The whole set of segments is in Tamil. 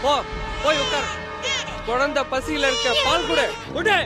போ, போய் உட்கார். குழந்தை பசியில இருக்க, பால் கொடு. கொடு.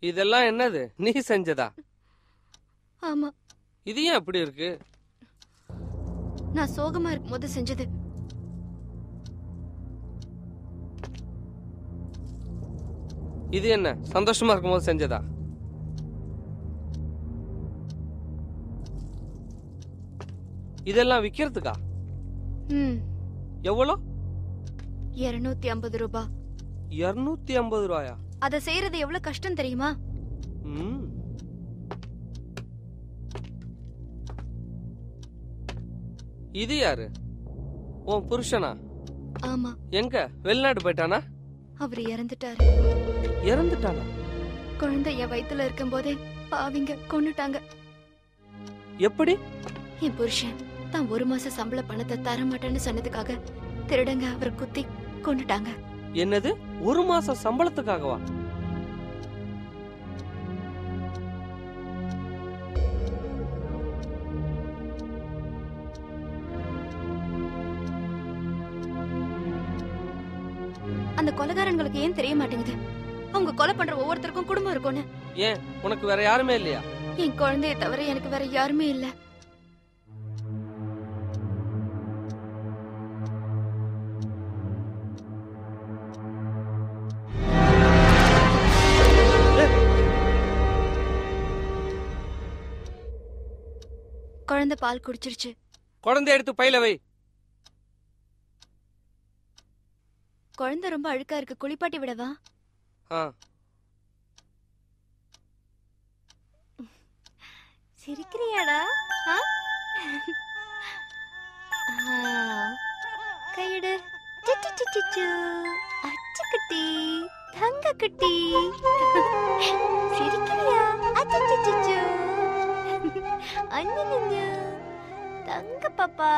இதெல்லாம் என்னது? நீ செஞ்சதா? ஆமா. இது ஏன் அப்படி இருக்கு? நான் சோகமா இருக்கும்போது செஞ்சது. இது என்ன? சந்தோஷமா இருக்கும்போது செஞ்சதா? இதெல்லாம் விக்கிறதுக்கா? எவ்வளோ? 250 ரூபாய். 250 ரூபாயா? அத செய்யறது எவ்வளவு கஷ்டம் தெரியுமா? இது யாரு? உன் புருஷனா? ஆமா. எங்க? வெளிநாடு போயிட்டானா? அவர் இறந்துட்டாரு. இறந்துட்டானா? குழந்தை என் வயித்துல இருக்கும் போதே பாவிங்க கொன்னுட்டாங்க. எப்படி? என் புருஷன் தான் 1 மாச சம்பள பணத்தை தர மாட்டேன்னு சொன்னதுக்காக திருடங்க அவரை குத்தி கொன்னுட்டாங்க. என்னது? 1 மாசம் சம்பளத்துக்காகவா? அந்த கொலைகாரங்களுக்கு ஏன் தெரிய மாட்டேங்குது அவங்க கொலை பண்ற ஒவ்வொருத்தருக்கும் குடும்பம் இருக்கும்னு? ஏன் உனக்கு வேற யாருமே இல்லையா? என் குழந்தைய தவிர எனக்கு வேற யாருமே இல்ல. குழந்தை பால் குடிச்சிருச்சு. குழந்தை எடுத்து பையில வை. குழந்தை ரொம்ப அழுக்கா இருக்கு, குளிப்பாட்டி விடவா? சிரிக்கிறியாடா? கையடு. அச்சுக்குட்டி, தங்க குட்டி, சிரிக்கிறியா? அச்சு அண்ணு தங்க பாப்பா.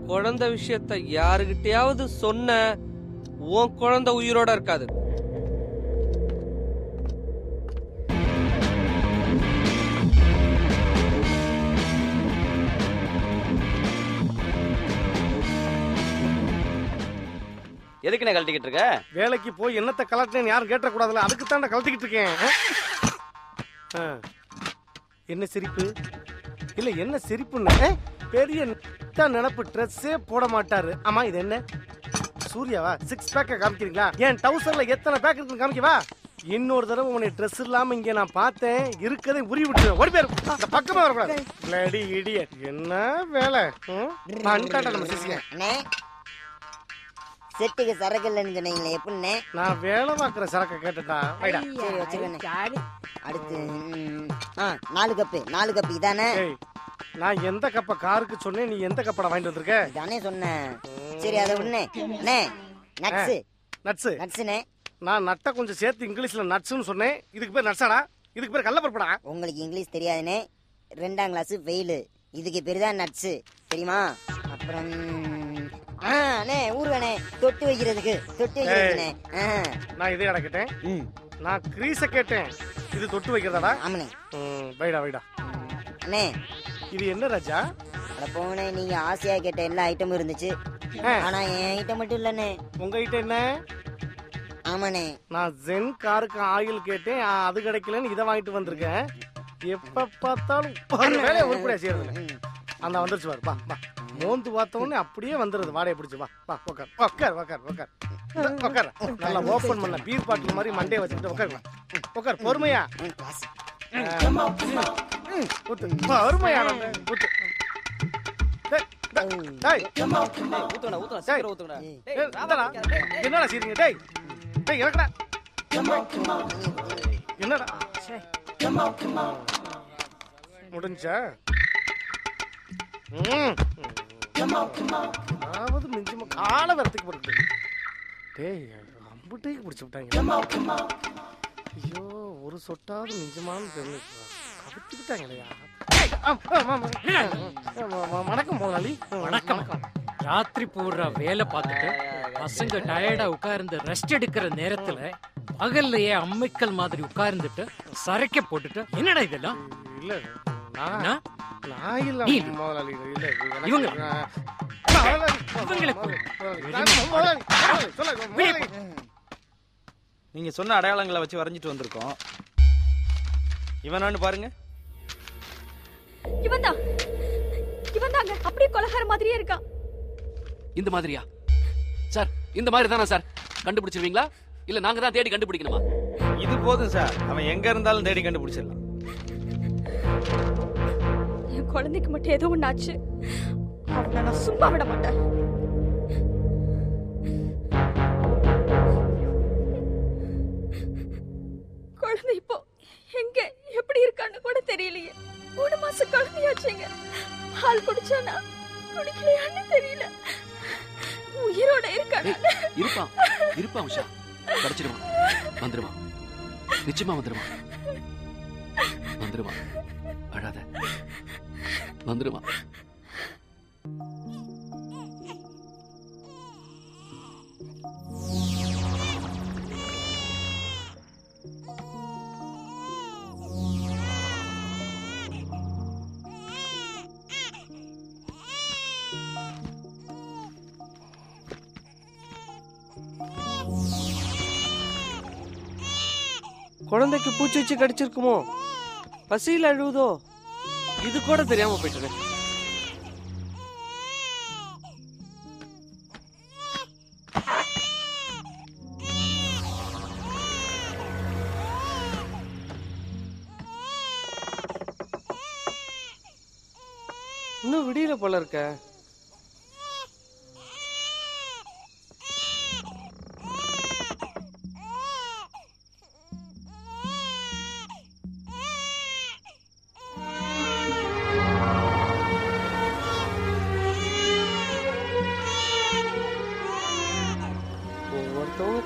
குழந்தை விஷயத்தை யாருகிட்டயாவது சொன்ன உன் குழந்தை உயிரோட இருக்காது. எதுக்கு நான் கழட்டிக்கிட்டு இருக்க? வேலைக்கு போய் என்னத்தை கலட்டினேன்னு யாரும் கேட்டக்கூடாதுல, அதுக்கு தான் கழட்டிக்கிட்டு இருக்கேன். என்ன சிரிப்பு? இல்ல என்ன சிரிப்புன்னு பெரிய நினப்பு ட்ரெஸ்ஸே போட மாட்டாரு. ஆமா இது என்ன சூர்யாவா? 6 பேக்க காமிக்கிறீங்களா? ஏன் டவுசர்ல எத்தனை பேக் இருக்கு காமிக்கவா? இன்னொரு தடவை உன்னை ட்ரெஸ் இல்லாம இங்க நான் பார்த்தேன், இருக்கதே உருவி விட்டுருவேன். ஓடி பேரு பக்கமா வரக்கூடாது. Bloody idiot. என்ன வேலை நம்ம சிசிய செட்டுக்கு சரக்கு இல்லைன்னு சொன்னீங்களே, எப்படின்னே? நான் வேலை பார்க்குற சரக்கு கேட்டுட்டா. சரி வச்சிருக்கேன். அடுத்து 4 கப்பு 4 கப்பு இதானே? நான் எந்த கப்ப காருக்கு சொன்னேன், நீ எந்த கப்பட வாங்கிட்டு வந்திருக்க? இதானே சொன்னேன். சரி அதை உடனே நட்ஸ் நட்ஸ் நட்ஸ்னே. நான் நட்டை கொஞ்சம் சேர்த்து இங்கிலீஷ்ல நட்ஸ்னு சொன்னேன். இதுக்கு பேர் நட்ஸாடா? இதுக்கு பேர் கள்ளப்பருப்படா. உங்களுக்கு இங்கிலீஷ் தெரியாதுனே. 2ஆம் கிளாஸ் ஃபெயில். இதுக்கு பேர் தான் நட்ஸ், தெரியுமா? அப்புறம் ஊர்வனே தொட்டு வைக்கிறதுக்கு நான் இதே கேட்டேன். நான் கிரீஸ கேட்டேன். இது தொட்டு வைக்கிறதாடா? ஆமனே. வைடா வைடா. அண்ணே இது என்ன ராஜா? அட போனே, நீங்க ஆசையா கேட்ட எல்லா ஐட்டமும் இருந்துச்சு. ஆனா என் ஐட்டம் மட்டும் இல்லண்ணே. உங்க ஐட்டம் என்ன? ஆமாண்ணே, நான் ஜென் காருக்கு ஆயில் கேட்டேன், அது கிடைக்கலன்னு இதை வாங்கிட்டு வந்திருக்கேன். எப்ப பார்த்தாலும் வேலையை உருப்படியா செய்யறது. அந்த வந்துருச்சு பாரு. மோந்து பார்த்த உடனே அப்படியே வந்துருது வாடையை பிடிச்சி. வா வா உட்கார் உட்கார் உட்கார் உட்கார் உட்கார். நல்லா ஓபன் பண்ண பீர் பாட்டில் மாதிரி மண்டையை வச்சுக்கிட்டு உட்காருலாம். உட்கார் பொறுமையா. ஊத்து பொறுமையா ஊத்து. என்னடா செய்றீங்க? டேய் டேய் எனக்குடா என்னடா முடிஞ்சா அதாவது மிஞ்சுமா கால வரத்துக்கு போறது. டேய் அம்புட்டைக்கு பிடிச்சி விட்டாங்க. ஐயோ ஒரு சொட்டாவது மிஞ்சுமான்னு கவிச்சுக்கிட்டாங்களையா. வணக்கம் முதலாளி. வணக்கம். ராத்திரி பூரா வேலை பார்த்துட்டு பசங்க டயர்டா உட்கார்ந்து ரெஸ்ட் எடுக்கிற நேரத்துல பகல்லையே அம்மைக்கல் மாதிரி உட்கார்ந்துட்டு சரக்க போட்டுட்டு என்னடா இதெல்லாம்? இல்ல என்ன? நான் இல்ல நீ முதலாளி. இல்ல இவங்க நீங்க சொன்ன அடையாளங்களை வச்சு வரைஞ்சிட்டு வந்திருக்கோம். இவனான்னு பாருங்க. இவன் தாங்க அப்படியே கொலைகார மாதிரியே இருக்கான். இந்த மாதிரியா சார்? இந்த மாதிரி தானே சார்? கண்டுபிடிச்சிருவீங்களா இல்ல நாங்க தான் தேடி கண்டுபிடிக்கணுமா? இது போதும் சார், அவன் எங்க இருந்தாலும் தேடி கண்டுபிடிச்சிடலாம். என் குழந்தைக்கு மட்டும் ஏதோ ஒண்ணு ஆச்சு, அவனை நான் சும்மா விட மாட்டேன். குழந்தை இப்போ எங்க எப்படி இருக்கான்னு கூட தெரியலையே. 3 மாசம் குழந்தையாச்சுங்க. பால் குடிச்சானா குடிக்கலையான்னு தெரியல. உயிரோட இருக்கானா? இருப்பான் உஷா. கிடைச்சிடுவான். வந்துருவான். நிச்சயமா வந்துருவான். அழாத. வந்துருவான். குழந்தைக்கு பூச்சி கடிச்சிருக்குமோ? பசியில் அழுவுதோ? இது கூட தெரியாம போயிட்டு. இன்னும் விடியல போல இருக்க.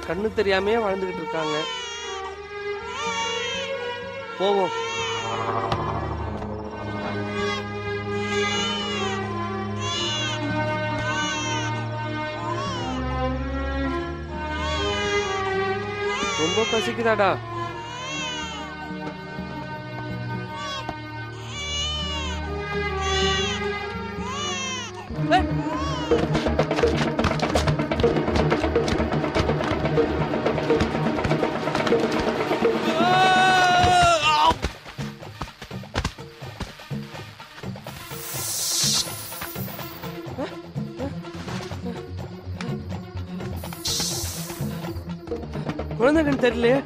கண்ணு தெரியாமே வாழ்ந்துகிட்டு இருக்காங்க. போவோம். ரொம்ப பசிக்குதாடா? குழந்தைகள் தெரியலையே.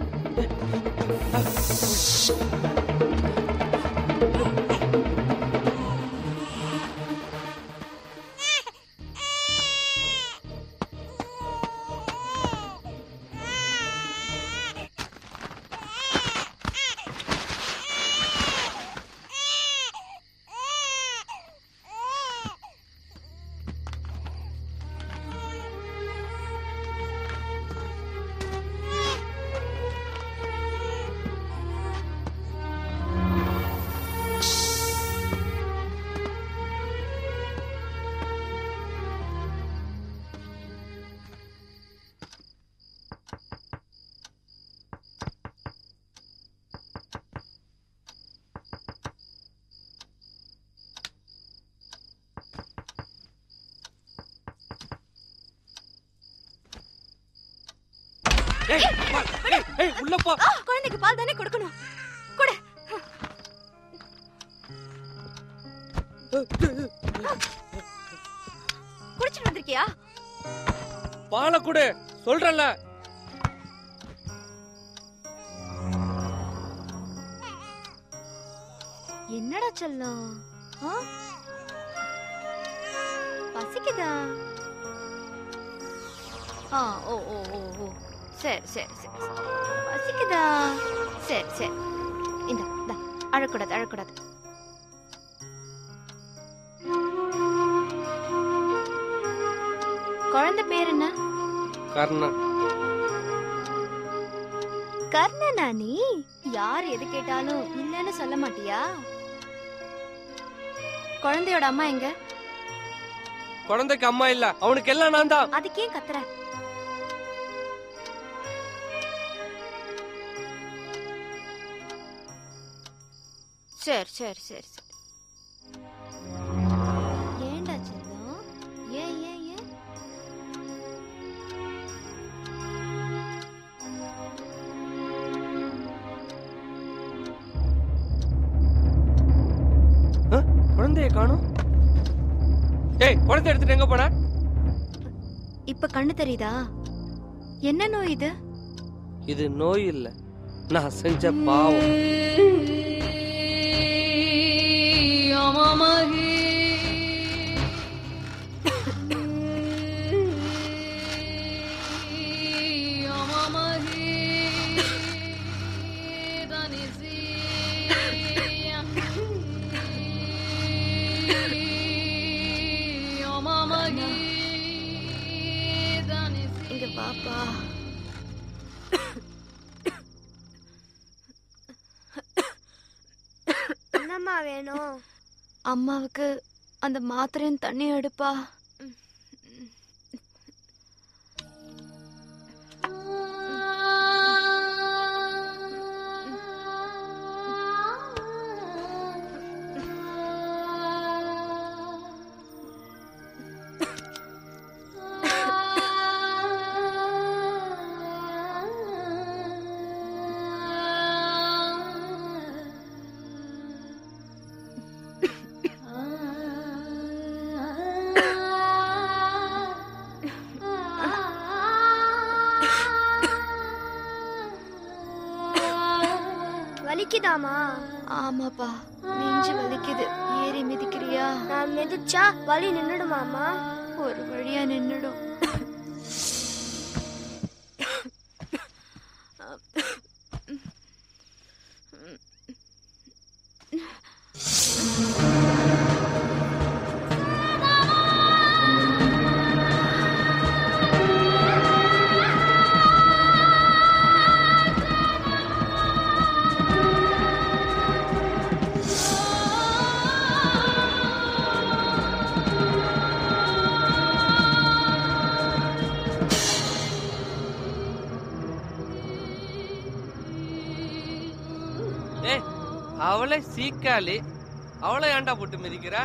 உள்ள போ. குழந்தைக்கு பால் தானே கொடுக்கணும். கொடு. குடிச்சிட்டு வந்திருக்கியா? பாலை கொடு சொல்றல. என்னடா செல்லம்? பசிக்குதா? ஓ ஓ ஓ ஓ சரி சரி சரி பசிக்குதா? சரி சரி இந்த அழக்கூடாது அழக்கூடாது. குழந்தை பேர் என்ன? கர்ணன். கர்ணனா நீ? யார் எது கேட்டாலும் இல்லன்னு சொல்ல மாட்டியா? குழந்தையோட அம்மா எங்க? குழந்தைக்கு அம்மா இல்ல, அவனுக்கு எல்லாம் நான் தான். அதுக்கே கத்துற? சரி சரி சரி சரி. ஏண்டா செல்லம்? ஏன் ஏன் ஏன்? குழந்தைய காணோம். ஏய், குழந்தை எடுத்துட்டு எங்க போன? இப்ப கண்ணு தெரியுதா? என்ன நோய் இது? இது நோய் இல்ல, நான் செஞ்ச பாவம். இங்க பாப்பா. என்னம்மா வேணும்? அம்மாவுக்கு அந்த மாத்திரையும் தண்ணி எடுப்பா. வலிக்குதாமா? ஆமாப்பா, நெஞ்சு வலிக்குது. ஏறி மிதிக்கிறியா? நான் மிதிச்சா வலி நின்னுடுமாமா? ஒரு வழியா நின்னுடும். அவளை சீக்காளி, அவளை ஏன்டா போட்டு மிதிக்கிற?